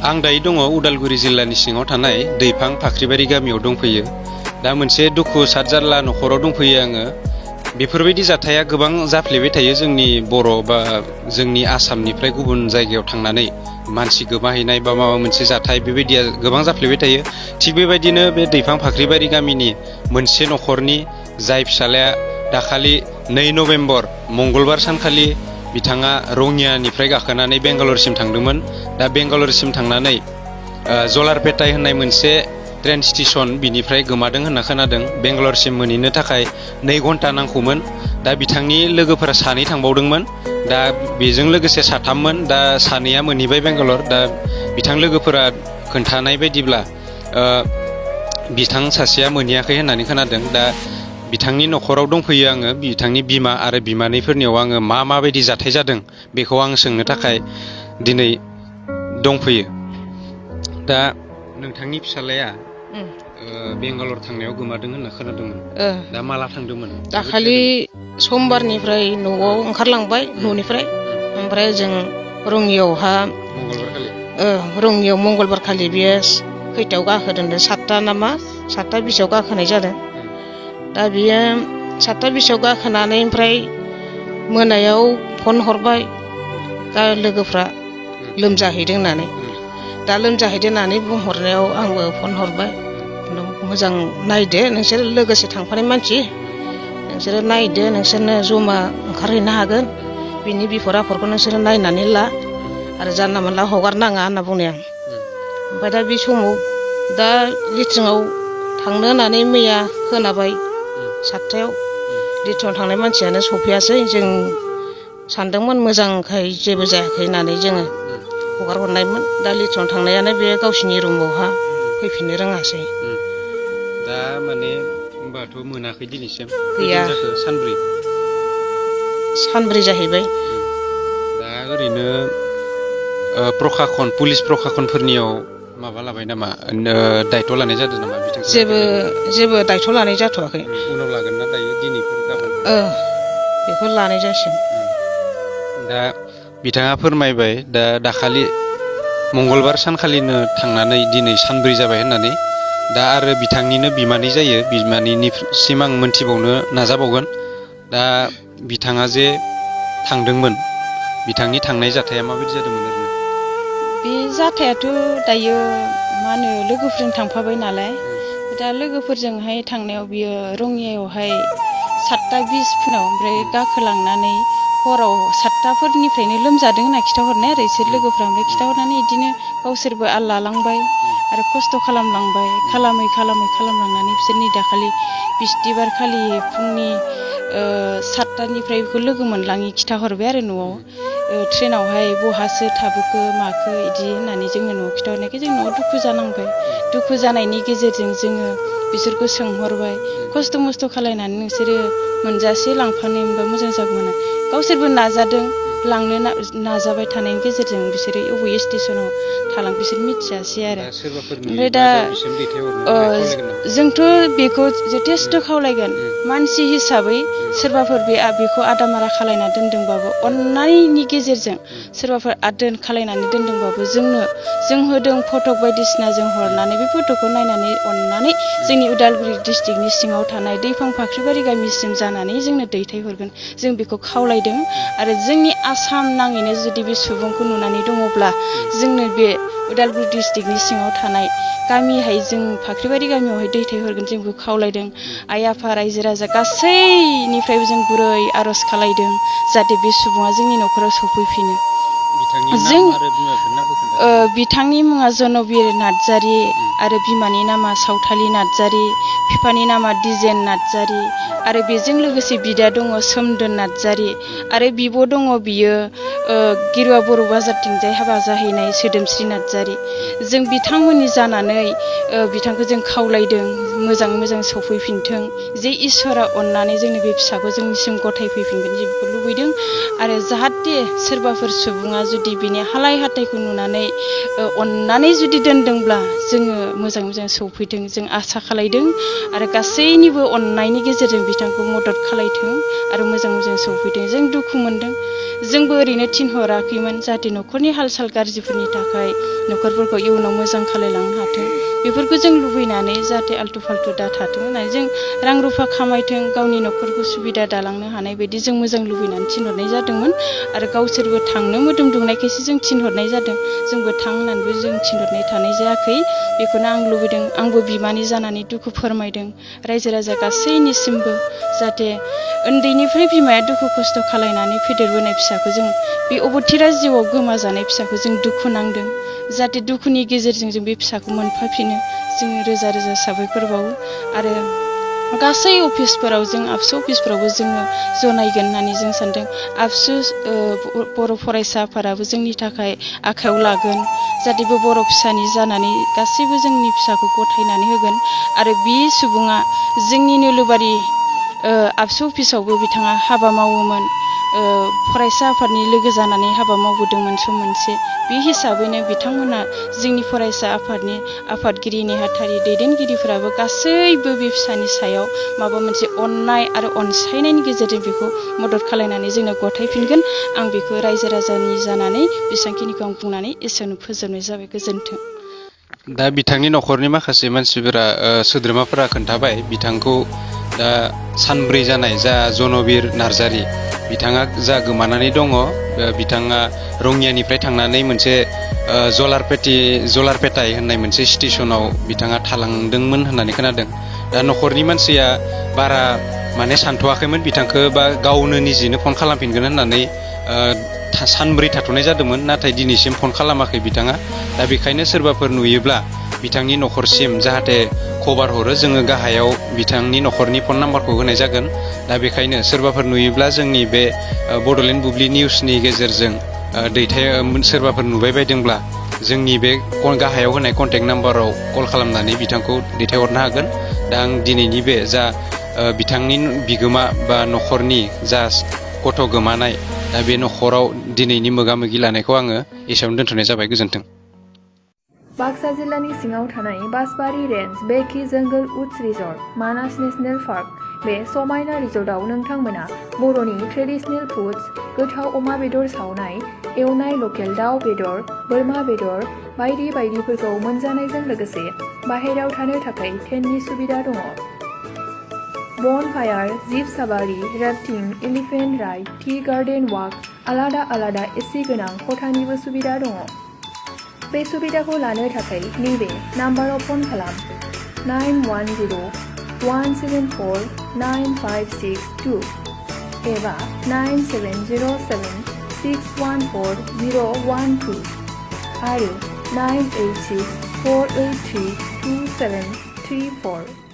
आं दायो दङ उदालगुरि जिल्लानि सिङाव थानाय दैफां फाख्रिबारि गामियाव दंफैयो। दा मोनसे दुखु सातजारला न'खराव दंफैयो आङो। बेफोरबायदि जाथाया गोबां जाफ्लेबाय थायो जोंनि बर' बा जोंनि आसामनिफ्राय गुबुन जायगायाव थांनानै मानसि गोमाहैनाय बा माबा मोनसे जाथाय बेबायदिया गोबां जाफ्लेबाय थायो। थिग बेबायदिनो बे दैफां फाख्रिबारि गामिनि मोनसे न'खरनि जाय फिसालाया दाखालि 2 नभेम्बर मंगलबार सानखालि बिथाङा रङियानिफ्राय गाखोनानै बेंगालरसिम थांदोंमोन। दा बेंगालरसिम थांनानै जलारपेटाय होननाय मोनसे ट्रेन स्टेशन बिनिफ्राय गोमादों होनना खोनादों। बेंगालरसिम मोनहैनो थाखाय 2 घन्टा नांगौमोन। दा बिथांनि लोगोफोरा 2 थांबावदोंमोन। दा बेजों लोगोसे 3मोन। दा 2आ मोनहैबाय बेंगालर। दा बिथां लोगोफोरा खोन्थानाय बायदिब्ला बिथां सासेया मोनहैयाखै होननानै खोनादों। दा बिथांनि न'खराव दंफैयो आङो। बिथांनि बिमा आरो बिमानैफोरनियाव आङो माबायदि जाथाय जादों बेखौ आं सोंनो थाखाय दिनै दंफैयो। दा नोंथांनि फिसालाया बेंगालर थांनायाव गोमादों होनना खोनादोंमोन। दा माला थांदोंमोन? दाखालि समबारनिफ्राय न'आव ओंखारलांबाय न'निफ्राय। ओमफ्राय जों रङियावहा रङियाव मंगलबारखालि बियो खैथायाव गाखोदों 7ता नामा 7ता 20आव गाखोनाय जादों। दा बियो 7ता 20आव गाखोनानै ओमफ्राय मोनायाव फन हरबाय दा लोगोफ्रा लोमजाहैदों होननानै। दा लोमजाहैदों होननानै बुंहरनायाव आंबो फन हरबाय, मोजां नायदो नोंसोर लोगोसे थांफानाय मानसि, नोंसोरो नायदो, नोंसोरनो जमा ओंखारहैनो हागोन, बिनि बिफद आफदखौ नोंसोरो नायनानै ला आरो जानला मोनला हगारनाङा होनना बुंनाय आं। ओमफ्राय दा बे समाव दा लिटिङाव थांनो होननानै मैया खोनाबाय 7थायाव लिटिङाव थांनाय मानसियानो सफैयासै। जों सानदोंमोन मोजांखाय जेबो जायाखै होननानै जोङो हगार हरनायमोन। दा लिटिङाव थांनायानो बे गावसिनि रुमावहा फैफिननो रोङासै। दा माने होनबाथ' मोनाखै दिनैसिम? गैया, सानब्रै जाहैबाय। दा ओरैनो पुलिस प्रखाखनफोरनियाव माबा लाबाय नामा, दायथ' लानाय जादों नामा? जेबो दायथ' लानाय जाथ'वाखै। उनाव लागोन ना दायो, दिनैफोर गाबोन? बेखौ लानाय जासिगोन। दा बिथाङा फोरमायबाय दा दाखालि मंगलबार सानखालिनो थांनानै दिनै सानब्रै जाबाय होननानै। दा आरो बिथांनिनो बिमानै जायो, बिमानैनिसिम आं मोनथिबावनो नाजाबावगोन। दा बिथाङा जे थांदोंमोन, बिथांनि थांनाय जाथाया माबायदि जादोंमोन ओरैनो? बे जाथायाथ' दायो मा होनो लोगोफोरजों थांफाबाय नालाय। दा लोगोफोरजोंहाय थांनायाव बियो रङियायावहाय 7ता 20 फुङाव ओमफ्राय गाखोलांनानै हराव 7ताफोरनिफ्रायनो लोमजादों होनना खिन्थाहरनाय आरो इसोर लोगोफ्रा। ओमफ्राय खिन्थाहरनानै बिदिनो गावसोरबो आल लालांबाय आरो खस्थ' खालामलांबाय। खालामै खालामलांनानै बिसोरनि दाखालि बिस्थिबार खालि फुंनि 7तानिफ्राय बेखौ लोगो मोनलाङि खिन्थाहरबाय आरो न'आव। ट्रेनावहाय बहासो थाबोखो माखो बिदि होननानै जोङो न'आव खिन्थाहरनायखाय जों न'आव दुखु जानांबाय। दुखु जानायनि गेजेरजों जोङो बिसोरखौ सोंहरबाय, खस्थ' मस्थ' खालायनानै नोंसोरो मोनजासे लांफानो मोनबा मोजां जागौमोन। गावसोरबो नाजादों, लांनो नाजाबाय थानायनि गेजेरजों बिसोरो बबे स्टेसनाव थालांखो बिसोर मिथियासै आरो। ओमफ्राय दा जोंथ' बेखौ जथेस्थ' खावलायगोन। मानसि हिसाबै सोरबाफोर बेखौ आदामारा खालायना दोनदोंबाबो अननायनि गेजेरजों सोरबाफोर आदोन खालायनानै दोनदोंबाबो जों होदों फटक बायदिसिना जों हरनानै बे फटकखौ नायनानै अननानै जोंनि उदालगुरि डिस्ट्रिक्टनि सिङाव थानाय दैफां फाख्रिबारि गामिसिम जानानै जोंनो दैथायहरगोन, जों बेखौ खावलायदों। आरो जोंनि आसाम नाङैनो जुदि बे सुबुंखौ नुनानै दङब्ला जोंनो बे उदालगुरि डिस्ट्रिक्टनि सिङाव थानाय गामिहाय जों फाख्रिबारि गामियावहाय दैथायहरगोन, जों बेखौ खावलायदों। आइ आफा रायजो राजा गासैनिफ्रायबो जों गुरै आर'ज खालायदों जाहाथे बे सुबुङा जोंनि न'खराव सफैफिनो। बिथांनि मुङा जनबिर नार्जारि आरो बिमानि नामा सावथालि नार्जारि, बिफानि नामा दिजेन नार्जारि आरो बेजों लोगोसे बिदा दङ सोमदोन नार्जारि आरो बिब' दङ, बियो गिरुवा बर' बाजारथिंजाय हाबा जाहैनाय सोदोमस्रि नार्जारि। जों बिथांमोननि जानानै बिथांखौ जों खावलायदों मोजाङै मोजां सफैफिनथों, जे इसोरा अननानै जोंनि बे फिसाखौ जोंनिसिम गथायफैफिनगोन जों बेखौ लुबैदों। आरो जाहाथे जाहाथे सोरबाफोर सुबुङा जुदि बिनि हालाय हाथायखौ नुनानै अननानै जुदि दोनदोंब्ला जोङो मोजां मोजां सौफैथों जों आसा खालायदों आरो गासैनिबो अननायनि गेजेरजों बिथांखौ मदद खालायथों आरो मोजां मोजां सौफैथों जों दुखु मोनदों जोंबो ओरैनो थिनहराखैमोन जाहाथे न'खरनि हाल साल गाज्रिफोरनि थाखाय न'खरफोरखौ इयुनाव मोजां खालायलांनो हाथों बेफोरखौ जों लुबैनानै जाहाथे आल्थु फाल्थु दा थाथों होननानै जों रां रुफा खामायथों गावनि न'खरखौ सुबिदा दालांनो हानाय बायदि जों मोजां लुबैनानै थिनहरनाय जादोंमोन आरो गावसोरबो थांनो मोदोम दुंनायखायसो जों थिनहरनाय जादों जोंबो थां होननानैबो जों थिनहरनाय थानाय जायाखै बेखौनो आं लुबैदों आंबो बिमानि जानानै दुखु फोरमायदों रायजो राजा गासैनिसिमबो जाहाथे उन्दैनिफ्राय बिमाया दुखु खस्थ' खालायनानै फेदेरबोनाय फिसाखौ जों बे अबथिरा जिउआव गोमाजानाय फिसाखौ जों दुखु नांदों जाहाथे दुखुनि गेजेरजों जों बे फिसाखौ मोनफाफिनो जोङो रोजा रोजा साबायखर बावो आरो गासै अफिसफोराव जों आबसु अफिसफोरावबो जोङो जनायगोन होननानै जों सानदों आबसु बर' फरायसा आफादाबो जोंनि थाखाय आखायाव लागोन जाहाथे बे बर' फिसानि जानानै गासैबो जोंनि फिसाखौ गथायनानै होगोन आरो बि सुबुङा जोंनि नोलोबारि आबसु अफिसावबो बिथाङा हाबा मावोमोन फरायसा आफादनि लोगो जानानै हाबा मावबोदोंमोन सम मोनसे बे हिसाबैनो बिथांमोना जोंनि फरायसा आफादनि आफादगिरि नेहाथारि दैदेनगिरिफोराबो गासैबो बे फिसानि सायाव माबा मोनसे अननाय आरो अनसायनायनि गेजेरजों बेखौ मदद खालायनानै जोंनो गथायफिनगोन आं बेखौ रायजो राजानि जानानै बेसेबांखिनिखौ आं बुंनानै एसेयावनो फोजोबनाय जाबाय गोजोन्थों दा बिथांनि न'खरनि माखासे मानसिफोरा सोद्रोमाफोरा खोन्थाबाय बिथांखौ दा सानब्रै जानाय जा जनबीर नार्जारि बिथाङा जा गोमानानै दङ बिथाङा रङियानिफ्राय थांनानै मोनसे जलारपेटाय होननाय मोनसे स्टेसनाव बिथाङा थालांदोंमोन होननानै खोनादों दा न'खरनि मानसिया बारा माने सानथ'वाखैमोन बिथांखौ बा गावनो निजेनो फन खालामफिनगोन होननानै सानब्रै थाथ'नाय जादोंमोन नाथाय दिनैसिम फन खालामाखै बिथाङा दा बेखायनो सोरबाफोर नुयोब्ला बिथांनि न'खरसिम जाहाथे खबर हरो जोङो गाहायाव बिथांनि न'खरनि फन नाम्बारखौ होनाय जागोन दा बेखायनो सोरबाफोर नुयोब्ला जोंनि बे बड'लेण्ड बुब्लि निउसनि गेजेरजों सोरबाफोर नुबाय बायदोंब्ला जोंनि बे गाहायाव होनाय कन्टेक्ट नाम्बाराव कल खालामनानै बिथांखौ दैथायहरनो हागोन दा आं दिनैनि बे जा बिथांनि बिगोमा बा न'खरनि जा गथ' गोमानाय दा बे न'खराव दिनैनि मोगा मोगि लानायखौ आङो एसेयावनो दोनथ'नाय जाबाय गोजोन्थों बाक्सा जिल्लानि सिङाव थानाय बासबारि रेन्ज बेकि जंगल उड्स रिजर्ट मानास नेशनेल पार्क बे समायना रिजर्टआव नोंथांमोना बर'नि ट्रेडिशनेल फुड्स गोथाव अमा बेदर सावनाय एवनाय लकेल दाउ बेदर बोरमा बेदर बायदि बायदिफोरखौ मोनजानायजों लोगोसे बाहेरायाव थानो थाखाय टेन्टनि सुबिदा दङ bonfire jeep safari rafting elephant ride tea garden walk आलादा आलादा एसि गोनां खथानिबो सुबिदा दङ बे सुबिदाखौ लानो थाखाय नैबे नाम्बाराव फन खालाम 910-174-9562 एबा 9707-614-012 आरो 986-483-2734